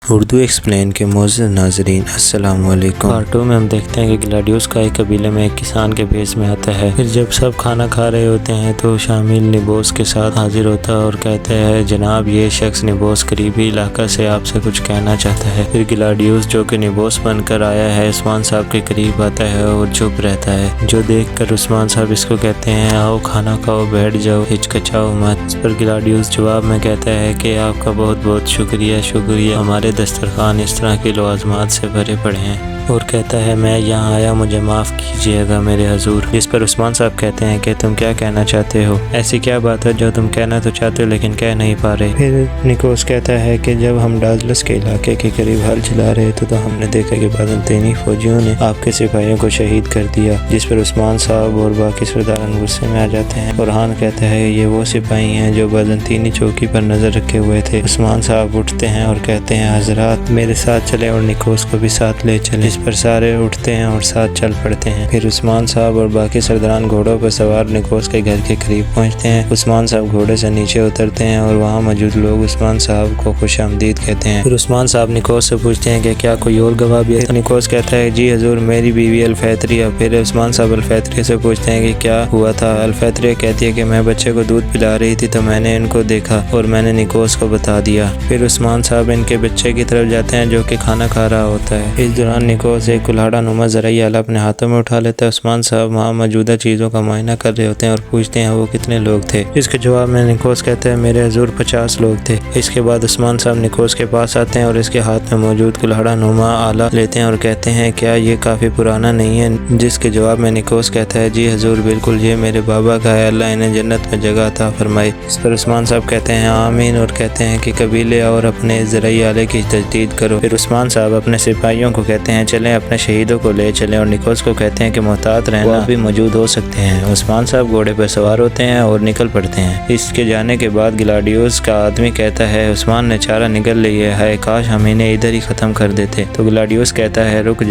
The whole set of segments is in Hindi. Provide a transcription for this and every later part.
उर्दू एक्सप्लेन के मोअज़्ज़ज़ नाज़रीन अस्सलाम वालेकुम। पार्ट 2 में हम देखते हैं कि ग्लाडियोस का एक कबीले में एक किसान के भेष में आता है। फिर जब सब खाना खा रहे होते हैं तो शामिल निबोस के साथ हाजिर होता है और कहते हैं, जनाब ये शख्स निबोस करीबी इलाका से आपसे कुछ कहना चाहता है। फिर ग्लाडियोस जो कि निबोस बनकर आया है उस्मान साहब के करीब आता है और चुप रहता है, जो देख कर उस्मान साहब इसको कहते हैं, आओ खाना खाओ, बैठ जाओ, हिचकिचाओ मत। इस पर ग्लाडियोस जवाब में कहता है कि आपका बहुत बहुत शुक्रिया, हमारे दस्तरखान इस तरह की लवाज़मात से भरे पड़े हैं। और कहता है, मैं यहाँ आया, मुझे माफ़ कीजिएगा मेरे हजूर। इस पर उस्मान साहब कहते हैं कि तुम क्या कहना चाहते हो? ऐसी क्या बात है जो तुम कहना तो चाहते हो लेकिन कह नहीं पा रहे? फिर निकोस कहता है कि जब हम डाजलस के इलाके के करीब हल चला रहे थे तो हमने देखा कि बाज़ंतीनी फौजियों ने आपके सिपाहियों को शहीद कर दिया। जिस पर उस्मान साहब और बाकी सरदारान गुस्से में आ जाते हैं। फरहान कहता है, ये वो सिपाही हैं जो बाज़ंतीनी चौकी पर नज़र रखे हुए थे। उस्मान साहब उठते हैं और कहते हैं, हजरात मेरे साथ चले और निकोस को भी साथ ले चले। इस पर सारे उठते हैं और साथ चल पड़ते हैं। फिर उस्मान साहब और बाकी सरदारान घोड़ों पर सवार निकोस के घर के करीब पहुंचते हैं। उस्मान साहब घोड़े से नीचे उतरते हैं और वहां मौजूद लोग उस्मान साहब को खुशामदीद कहते हैं। फिर उस्मान साहब निकोस से पूछते हैं कि क्या कोई और गवाह भी है? तो निकोस कहता है, जी हजूर, मेरी बीवी अल्फैत्रिया। फिर उस्मान साहब अल्फैत्रिया से पूछते हैं कि क्या हुआ था? अल्फैत्रिया कहती है कि मैं बच्चे को दूध पिला रही थी तो मैंने इनको देखा और मैंने निकोस को बता दिया। फिर उस्मान साहब इनके बच्चे की तरफ जाते हैं जो कि खाना खा रहा होता है। इस दौरान निकोस एक कुल्हाड़ा नुमा ज़राई आला अपने हाथों में उठा लेता है। उस्मान साहब वहाँ मौजूदा चीज़ों का मुआयना कर रहे होते हैं और पूछते हैं वो कितने लोग थे? इसके जवाब में निकोस कहते हैं, मेरे हजूर 50 लोग थे। इसके बाद उस्मान साहब निकोस के पास आते हैं और इसके हाथ में मौजूद कुल्हाड़ा नुमा आला लेते हैं और कहते हैं, क्या ये काफ़ी पुराना नहीं है? जिसके जवाब में निकोस कहता है, जी हजूर बिल्कुल, ये मेरे बाबा का है, अल्लाह इन्हें जन्नत में जगह अता फरमाए। इस पर उस्मान साहब कहते हैं, आमीन, और कहते हैं कि कबीले और अपने ज़राई आले की तजदीद करो। फिर उस्मान साहब अपने सिपाहियों को कहते हैं, चलें अपने शहीदों को ले चले, और निकोस को कहते हैं कि मोहतात रहना, भी मौजूद हो सकते हैं। उस्मान साहब घोड़े पर सवार होते हैं और निकल पड़ते हैं। इसके जाने के बाद ग्लाडियोस का आदमी कहता है, उस्मान ने चारा निकल लिया है, काश हम इन्हें इधर ही खत्म कर देते। तो ग्लाडियोस कहता है, रुक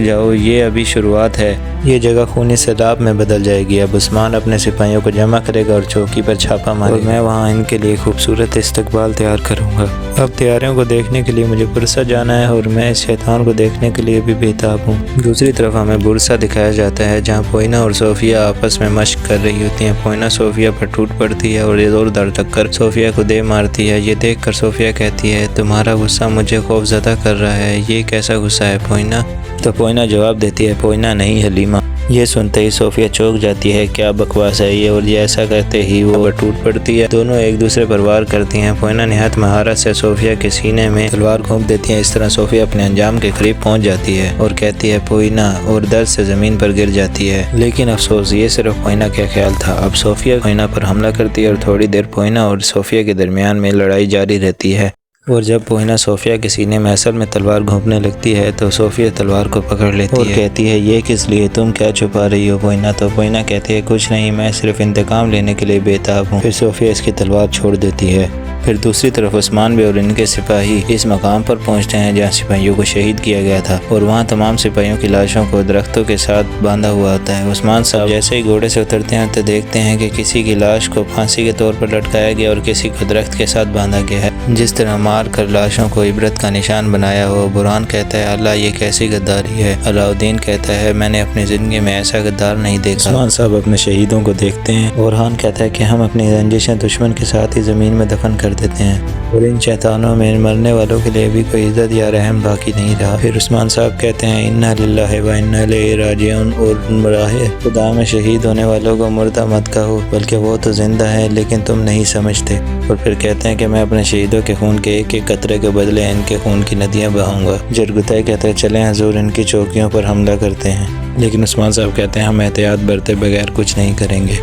जाओ, ये अभी शुरुआत है, ये जगह खूनी सैलाब में बदल जाएगी। अब उस्मान अपने सिपाहियों को जमा करेगा और चौकी पर छापा मारेगा और मैं वहाँ इनके लिए खूबसूरत इस्तकबाल तैयार करूँगा। अब तैयारियों को देखने के लिए मुझे बुरसा जाना है और मैं इस शैतान को देखने के लिए भी बेताब हूँ। दूसरी तरफ हमें बुरसा दिखाया जाता है जहाँ पोइना और सोफिया आपस में मशक कर रही होती हैं। पोइना सोफिया पर टूट पड़ती है और जोरदार टक्कर सोफिया को दे मारती है। ये देखकर सोफिया कहती है, तुम्हारा गुस्सा मुझे खौफज़दा कर रहा है, ये कैसा गुस्सा है पोइना? तो पोइना जवाब देती है, पोइना नहीं हलीमा। ये सुनते ही सोफिया चौंक जाती है, क्या बकवास है ये? और ये ऐसा कहते ही वो टूट पड़ती है। दोनों एक दूसरे पर वार करती हैं। पोइना निहायत महारत से सोफिया के सीने में तलवार घोंप देती है। इस तरह सोफिया अपने अंजाम के करीब पहुंच जाती है और कहती है, पोइना, और दर्द से जमीन पर गिर जाती है। लेकिन अफसोस, ये सिर्फ पोइना का ख्याल था। अब सोफिया पोइना पर हमला करती है और थोड़ी देर पोइना और सोफिया के दरमियान में लड़ाई जारी रहती है। और जब पोइना सोफिया के सीने में असल में तलवार घोंपने लगती है तो सोफिया तलवार को पकड़ लेती है और कहती है, ये किस लिए? तुम क्या छुपा रही हो पोइना? तो पोइना कहती है, कुछ नहीं, मैं सिर्फ इंतकाम लेने के लिए बेताब हूँ। फिर सोफिया इसकी तलवार छोड़ देती है। फिर दूसरी तरफ उस्मान भी और इनके सिपाही इस मकाम पर पहुंचते हैं जहां सिपाहियों को शहीद किया गया था और वहां तमाम सिपाहियों की लाशों को दरख्तों के साथ बांधा हुआ होता है। उस्मान साहब जैसे ही घोड़े से उतरते हैं तो देखते हैं कि किसी की लाश को फांसी के तौर पर लटकाया गया और किसी को दरख्त के साथ बांधा गया है। जिस तरह मार कर लाशों को इबरत का निशान बनाया हो। बुरहान कहता है, अल्लाह ये कैसी गद्दारी है? अलाउद्दीन कहता है, मैंने अपनी ज़िंदगी में ऐसा गद्दार नहीं देखा। उस्मान साहब अपने शहीदों को देखते हैं। बुरहान कहता है कि हम अपनी रंजिशें दुश्मन के साथ ही ज़मीन में दफन कर देते हैं और इन शैतानों में मरने वालों के लिए भी कोई इज्जत या रहम बाकी नहीं रहा। फिर उस्मान साहब कहते हैं, इन्ना लिल्लाहि व इन्ना इलैहि राजिऊन, और मराहे खुदा में शहीद होने वालों को मुर्दा मत कहो, बल्कि वो तो जिंदा है लेकिन तुम नहीं समझते। और फिर कहते हैं कि मैं अपने शहीदों के खून के एक एक कतरे के बदले इनके खून की नदियाँ बहाऊंगा। जरगुताई कहते हैं, चलें हजूर, इनकी चौकियों पर हमला करते हैं। लेकिन उस्मान साहब कहते हैं, हम एहतियात बरते बगैर कुछ नहीं करेंगे।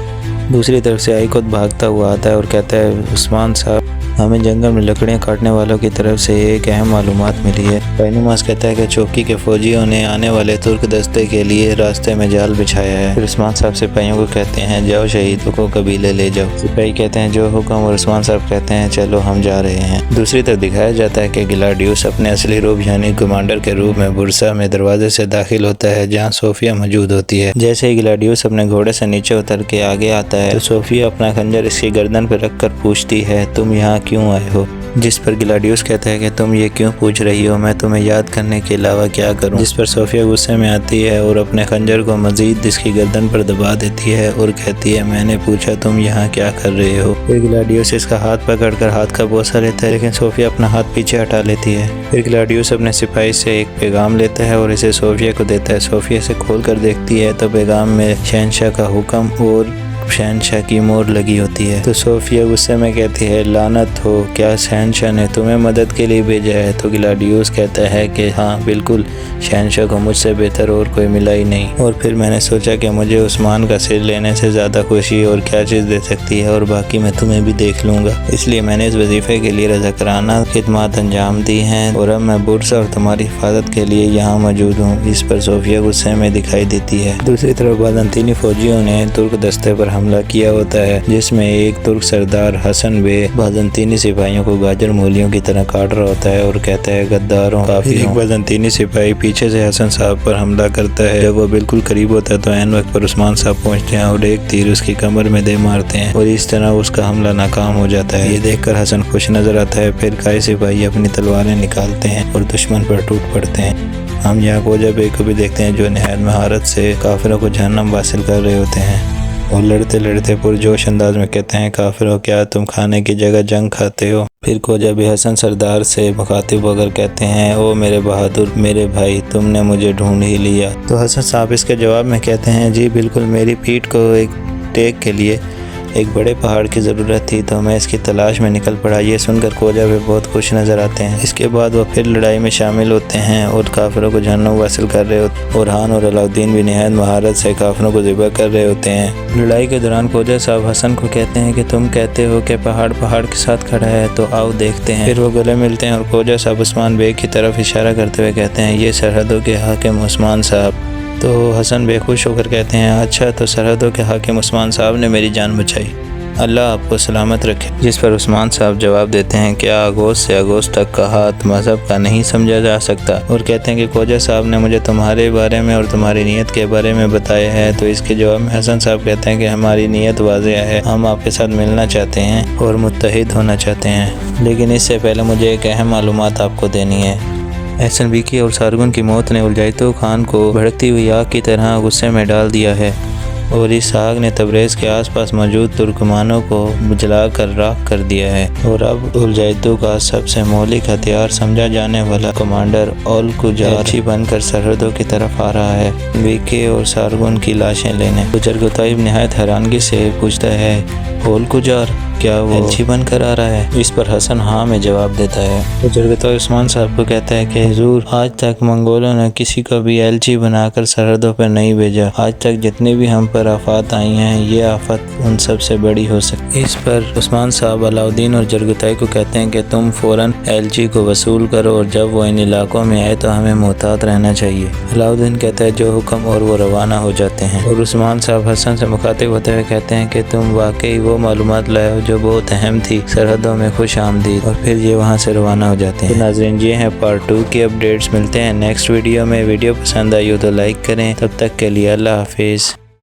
दूसरी तरफ से आई खुद भागता हुआ आता है और कहता है, उस्मान साहब, हमें जंगल में लकड़ियाँ काटने वालों की तरफ से एक अहम मालूमात मिली है। पैनुमास कहता है कि चौकी के फौजियों ने आने वाले तुर्क दस्ते के लिए रास्ते में जाल बिछाया है। फिर उस्मान साहब सिपाहियों को कहते हैं, जाओ शहीदों को कबीले ले जाओ। सिपाही कहते हैं, जो हुक्म। और उस्मान साहब कहते हैं, चलो हम जा रहे हैं। दूसरी तरफ दिखाया जाता है कि ग्लाडियोस अपने असली रूप यानी कमांडर के रूप में बुरसा में दरवाजे से दाखिल होता है जहाँ सोफिया मौजूद होती है। जैसे ही ग्लाडियोस अपने घोड़े से नीचे उतर के आगे आता है तो सोफिया अपना खंजर इसकी गर्दन पर रख कर पूछती है, तुम यहाँ क्यों आए हो? जिस पर ग्लैडियोस कहता है कि तुम ये क्यों पूछ रही हो, मैं तुम्हें याद करने के अलावा क्या करूं। जिस पर सोफिया गुस्से में आती है और अपने खंजर को मजीद इसकी गर्दन पर दबा देती है और कहती है मैंने पूछा तुम यहाँ क्या कर रहे हो। फिर ग्लैडियोस इसका हाथ पकड़कर हाथ का बोसा लेता है, लेकिन सोफिया अपना हाथ पीछे हटा लेती है। फिर ग्लैडियोस अपने सिपाही से एक पैगाम लेता है और इसे सोफिया को देता है। सोफिया इसे खोल कर देखती है तो पैगाम में शहंशाह का हुक्म और शहंशाह की मोहर लगी होती है। तो सोफिया गुस्से में कहती है लानत हो, क्या शहंशाह ने तुम्हें मदद के लिए भेजा है। तो ग्लैडियोस कहता है कि हाँ बिल्कुल, शहंशाह को मुझसे बेहतर और कोई मिला ही नहीं, और फिर मैंने सोचा कि मुझे उस्मान का सिर लेने से ज़्यादा खुशी और क्या चीज़ दे सकती है, और बाकी मैं तुम्हें भी देख लूँगा। इसलिए मैंने इस वजीफ़े के लिए रज़ाकाराना खिदमत अंजाम दी हैं और अब मैं बुर्स और तुम्हारी हिफाजत के लिए यहाँ मौजूद हूँ। इस पर सोफिया गुस्से में दिखाई देती है। दूसरी तरफ बाज़ंतीनी फौजियों ने तुर्क दस्ते पर हमला किया होता है, जिसमें एक तुर्क सरदार हसन बे बाज़ंतीनी सिपाहियों को गाजर मूलियों की तरह काट रहा होता है और कहता है गद्दारों काफी। एक बाज़ंतीनी सिपाही पीछे से हसन साहब पर हमला करता है। जब वो बिल्कुल करीब होता है तो ऐन वक्त पर उस्मान साहब पहुंचते हैं और एक तीर उसकी कमर में दे मारते हैं और इस तरह उसका हमला नाकाम हो जाता है। ये देखकर हसन खुश नजर आता है। फिर कई सिपाही अपनी तलवारें निकालते हैं और दुश्मन पर टूट पड़ते हैं। हम यहाँ खोजा बे को भी देखते हैं जो निहायत महारत से काफिरों को जहन्नम हासिल कर रहे होते हैं और लड़ते लड़ते पुरजोश अंदाज में कहते हैं काफिरों क्या तुम खाने की जगह जंग खाते हो। फिर खोजा भी हसन सरदार से मुखातिब होकर कहते हैं ओ मेरे बहादुर मेरे भाई, तुमने मुझे ढूंढ ही लिया। तो हसन साहब इसके जवाब में कहते हैं जी बिल्कुल, मेरी पीठ को एक टेक के लिए एक बड़े पहाड़ की ज़रूरत थी तो मैं इसकी तलाश में निकल पड़ा। ये सुनकर खोजा भी बहुत खुश नज़र आते हैं। इसके बाद वो फिर लड़ाई में शामिल होते हैं और काफिरों को जहन्नम हासिल कर रहे होते हैं और हान और अलाउद्दीन भी निहायत महारत से काफिरों को ज़िबा कर रहे होते हैं। लड़ाई के दौरान खोजा साहब हसन को कहते हैं कि तुम कहते हो कि पहाड़ के साथ खड़ा है तो आओ देखते हैं। फिर वो गले मिलते हैं और खोजा साहब उस्मान बेग की तरफ इशारा करते हुए कहते हैं ये सरहदों के हाकिम उस्मान साहब। तो हसन बेखुश होकर कहते हैं अच्छा, तो सरहदों के हाकिम उस्मान साहब ने मेरी जान बचाई, अल्लाह आपको सलामत रखे। जिस पर उस्मान साहब जवाब देते हैं क्या अगोस्त से अगोस्त तक का हाथ मज़हब का नहीं समझा जा सकता, और कहते हैं कि खोजा साहब ने मुझे तुम्हारे बारे में और तुम्हारी नीयत के बारे में बताया है। तो इसके जवाब में हसन साहब कहते हैं कि हमारी नीयत वाज़ेह है, हम आपके साथ मिलना चाहते हैं और मुत्तहिद होना चाहते हैं, लेकिन इससे पहले मुझे एक अहम मालूमात आपको देनी है। एहसन बीकी और सारगुन की मौत ने उलझाइतो खान को भड़कती हुई आग की तरह गुस्से में डाल दिया है और इस आग ने तबरेज़ के आसपास मौजूद तुर्कमानों को जलाकर राख कर दिया है। और अब उलझाइतो का सबसे मौलिक हथियार समझा जाने वाला कमांडर ओल कुजार बनकर सरहदों की तरफ आ रहा है बीके और सारगुन की लाशें लेने। तो जरगोताइब निहायत हैरानगी से पूछता है ओल कुजार क्या वो एलची बनकर आ रहा है। इस पर हसन हाँ में जवाब देता है। तो जरगोताइब उस्मान साहब को कहता है कि हुजूर आज तक मंगोलों ने किसी को भी एलची बनाकर सरहदों पर नहीं भेजा। आज तक जितनी भी हम पर आफत आई हैं ये आफत उन सब से बड़ी हो सकती। इस पर उस्मान साहब अलाउद्दीन और जरगोताई को कहते हैं कि तुम फौरन एलची को वसूल करो और जब वो इन इलाकों में आए तो हमें मोहतात रहना चाहिए। अलाउद्दीन कहता है जो हुक्म, और वो रवाना हो जाते हैं। और उस्मान साहब हसन से मुखातिब होते हुए कहते हैं कि तुम वाकई वो मालूमात लाए हो जो बहुत अहम थी, सरहदों में खुश आमदीद। और फिर ये वहाँ से रवाना हो जाते हैं। तो नाज़रीन ये हैं पार्ट 2 की अपडेट्स। मिलते हैं नेक्स्ट वीडियो में। वीडियो पसंद आई हो तो लाइक करें। तब तक के लिए अल्लाह हाफिज़।